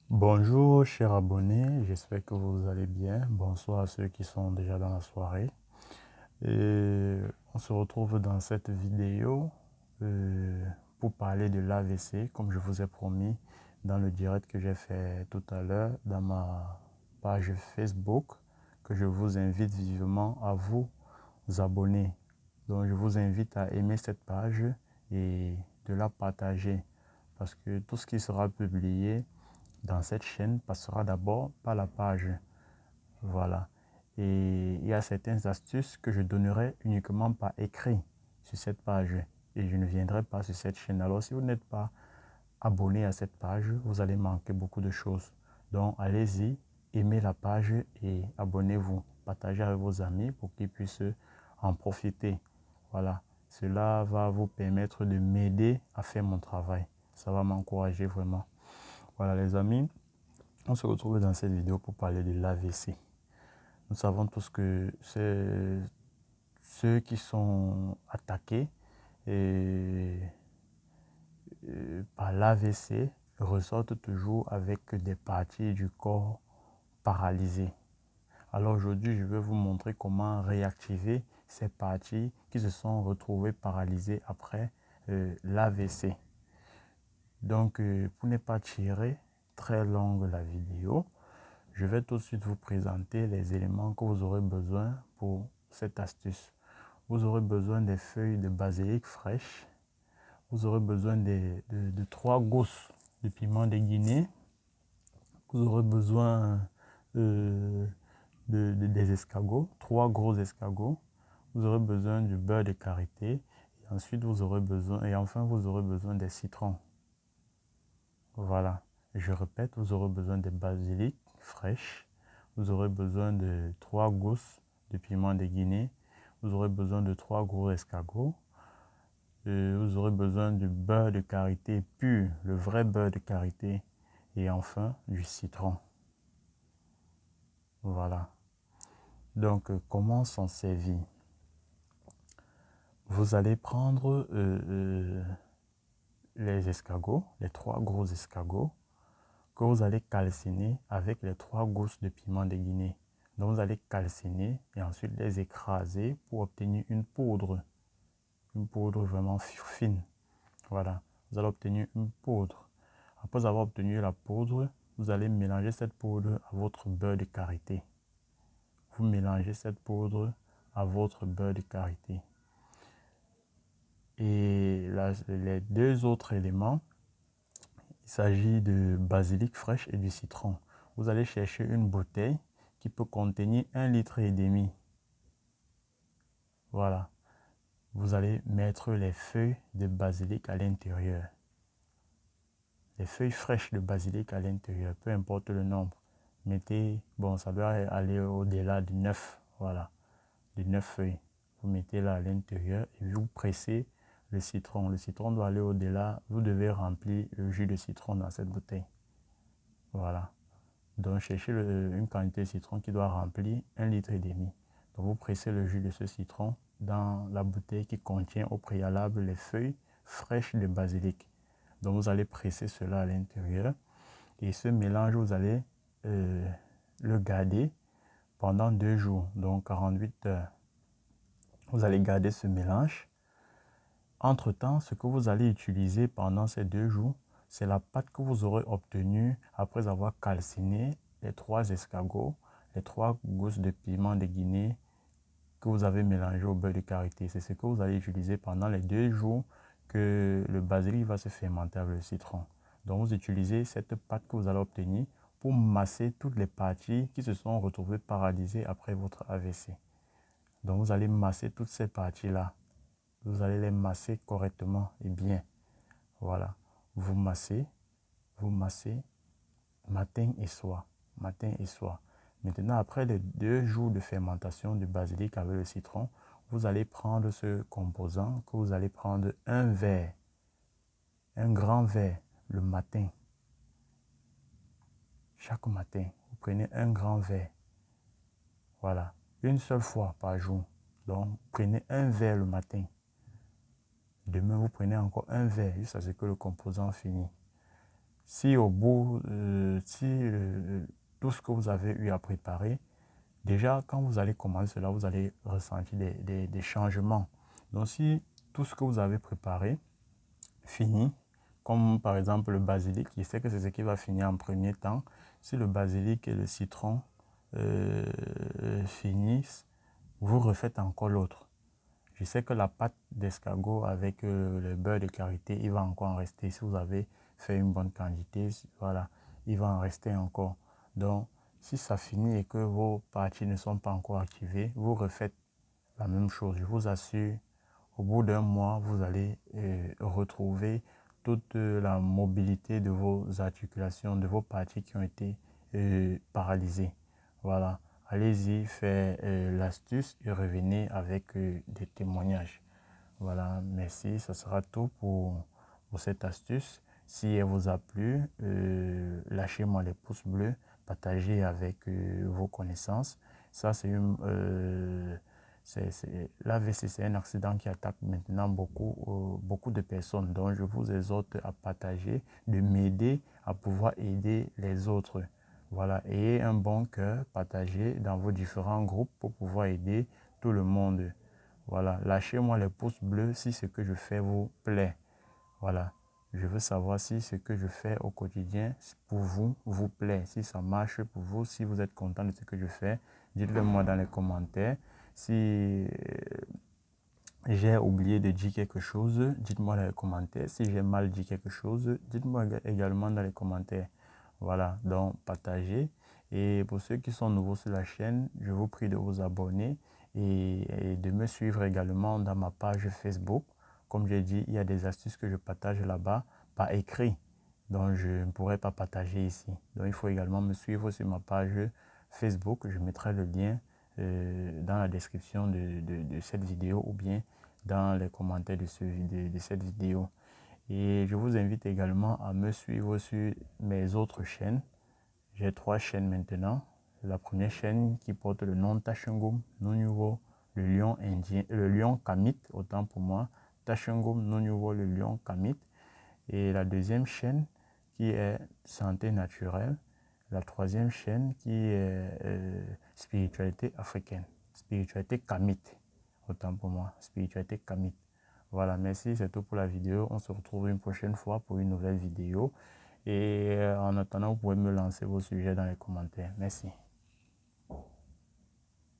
Bonjour chers abonnés, j'espère que vous allez bien. Bonsoir à ceux qui sont déjà dans la soirée. Et on se retrouve dans cette vidéo pour parler de l'AVC, comme je vous ai promis dans le direct que j'ai fait tout à l'heure dans ma page Facebook, que je vous invite vivement à vous abonner. Donc je vous invite à aimer cette page et de la partager parce que tout ce qui sera publié dans cette chaîne passera d'abord par la page. Voilà. Et il y a certaines astuces que je donnerai uniquement par écrit sur cette page. Et je ne viendrai pas sur cette chaîne. Alors si vous n'êtes pas abonné à cette page, vous allez manquer beaucoup de choses. Donc allez-y, aimez la page et abonnez-vous. Partagez avec vos amis pour qu'ils puissent en profiter. Voilà. Cela va vous permettre de m'aider à faire mon travail. Ça va m'encourager vraiment. Voilà les amis. On se retrouve dans cette vidéo pour parler de l'AVC. Nous savons tous que ceux qui sont attaqués par l'AVC ressortent toujours avec des parties du corps paralysées. Alors aujourd'hui, je vais vous montrer comment réactiver ces parties qui se sont retrouvées paralysées après l'AVC. Donc, pour ne pas tirer très longue la vidéo, je vais tout de suite vous présenter les éléments que vous aurez besoin pour cette astuce. Vous aurez besoin des feuilles de basilic fraîches. Vous aurez besoin de 3 gousses de piment de Guinée. Vous aurez besoin des escargots, 3 gros escargots. Vous aurez besoin du beurre de karité. Et ensuite, vous aurez besoin, et enfin, vous aurez besoin des citrons. Voilà. Je répète, vous aurez besoin de basilic fraîche. Vous aurez besoin de 3 gousses de piment de Guinée. Vous aurez besoin de 3 gros escargots. Vous aurez besoin du beurre de karité pur, le vrai beurre de karité. Et enfin, du citron. Voilà. Donc, comment s'en servir? Vous allez prendre les escargots, les 3 gros escargots, que vous allez calciner avec les 3 gousses de piment de Guinée. Donc vous allez calciner et ensuite les écraser pour obtenir une poudre vraiment fine. Voilà, vous allez obtenir une poudre. Après avoir obtenu la poudre, vous allez mélanger cette poudre à votre beurre de karité. Vous mélangez cette poudre à votre beurre de karité. Et là, les 2 autres éléments, il s'agit de basilic fraîche et du citron. Vous allez chercher une bouteille qui peut contenir 1,5 litre. Voilà. Vous allez mettre les feuilles de basilic à l'intérieur. Les feuilles fraîches de basilic à l'intérieur, peu importe le nombre. Mettez, bon, ça doit aller au-delà de 9. Voilà. De 9 feuilles. Vous mettez là à l'intérieur et vous pressez le citron. Le citron doit aller au-delà. Vous devez remplir le jus de citron dans cette bouteille. Voilà. Donc, cherchez une quantité de citron qui doit remplir 1,5 litre. Donc, vous pressez le jus de ce citron dans la bouteille qui contient au préalable les feuilles fraîches de basilic. Donc, vous allez presser cela à l'intérieur. Et ce mélange, vous allez le garder pendant 2 jours, donc 48 heures. Vous allez garder ce mélange. Entre-temps, ce que vous allez utiliser pendant ces 2 jours, c'est la pâte que vous aurez obtenue après avoir calciné les 3 escargots, les 3 gousses de piment de Guinée que vous avez mélangé au beurre de karité. C'est ce que vous allez utiliser pendant les 2 jours que le basilic va se fermenter avec le citron. Donc vous utilisez cette pâte que vous allez obtenir pour masser toutes les parties qui se sont retrouvées paralysées après votre AVC. Donc vous allez masser toutes ces parties-là. Vous allez les masser correctement et bien. Voilà. Vous massez matin et soir. Matin et soir. Maintenant, après les 2 jours de fermentation du basilic avec le citron, vous allez prendre ce composant que vous allez prendre un verre, un grand verre le matin. Chaque matin, vous prenez un grand verre. Voilà. Une seule fois par jour. Donc, prenez un verre le matin. Demain, vous prenez encore un verre jusqu'à ce que le composant finisse. Si au bout, tout ce que vous avez eu à préparer, déjà quand vous allez commencer cela, vous allez ressentir des changements. Donc si tout ce que vous avez préparé finit, comme par exemple le basilic, je sais que c'est ce qui va finir en premier temps. Si le basilic et le citron finissent, vous refaites encore l'autre. Je sais que la pâte d'escargot avec le beurre de karité, il va encore en rester. Si vous avez fait une bonne quantité, voilà, il va en rester encore. Donc, si ça finit et que vos parties ne sont pas encore activées, vous refaites la même chose. Je vous assure, au bout d'un mois, vous allez retrouver toute la mobilité de vos articulations, de vos parties qui ont été paralysées. Voilà. Allez-y, faites l'astuce et revenez avec des témoignages. Voilà, merci. Ce sera tout pour cette astuce. Si elle vous a plu, lâchez-moi les pouces bleus, partagez avec vos connaissances. Ça, c'est une... l'AVC, c'est un accident qui attaque maintenant beaucoup de personnes. Donc, je vous exhorte à partager, de m'aider à pouvoir aider les autres. Voilà, ayez un bon cœur, partagez dans vos différents groupes pour pouvoir aider tout le monde. Voilà, lâchez-moi les pouces bleus si ce que je fais vous plaît. Voilà, je veux savoir si ce que je fais au quotidien pour vous plaît. Si ça marche pour vous, si vous êtes content de ce que je fais, dites-le moi dans les commentaires. Si j'ai oublié de dire quelque chose, dites-moi dans les commentaires. Si j'ai mal dit quelque chose, dites-moi également dans les commentaires. Voilà, donc partagez. Et pour ceux qui sont nouveaux sur la chaîne, je vous prie de vous abonner et de me suivre également dans ma page Facebook. Comme j'ai dit, il y a des astuces que je partage là-bas par écrit. Donc, je ne pourrais pas partager ici. Donc, il faut également me suivre sur ma page Facebook. Je mettrai le lien dans la description de cette vidéo ou bien dans les commentaires de cette vidéo. Et je vous invite également à me suivre sur mes autres chaînes. J'ai 3 chaînes maintenant. La première chaîne qui porte le nom Tashungum Nonouveau, le lion indien, le lion kamite, autant pour moi. Tashungum Nonouveau, le lion kamite. Et la deuxième chaîne qui est Santé naturelle. La troisième chaîne qui est Spiritualité africaine. Spiritualité kamite, autant pour moi. Spiritualité kamite. Voilà, merci, c'est tout pour la vidéo. On se retrouve une prochaine fois pour une nouvelle vidéo. Et en attendant, vous pouvez me lancer vos sujets dans les commentaires. Merci.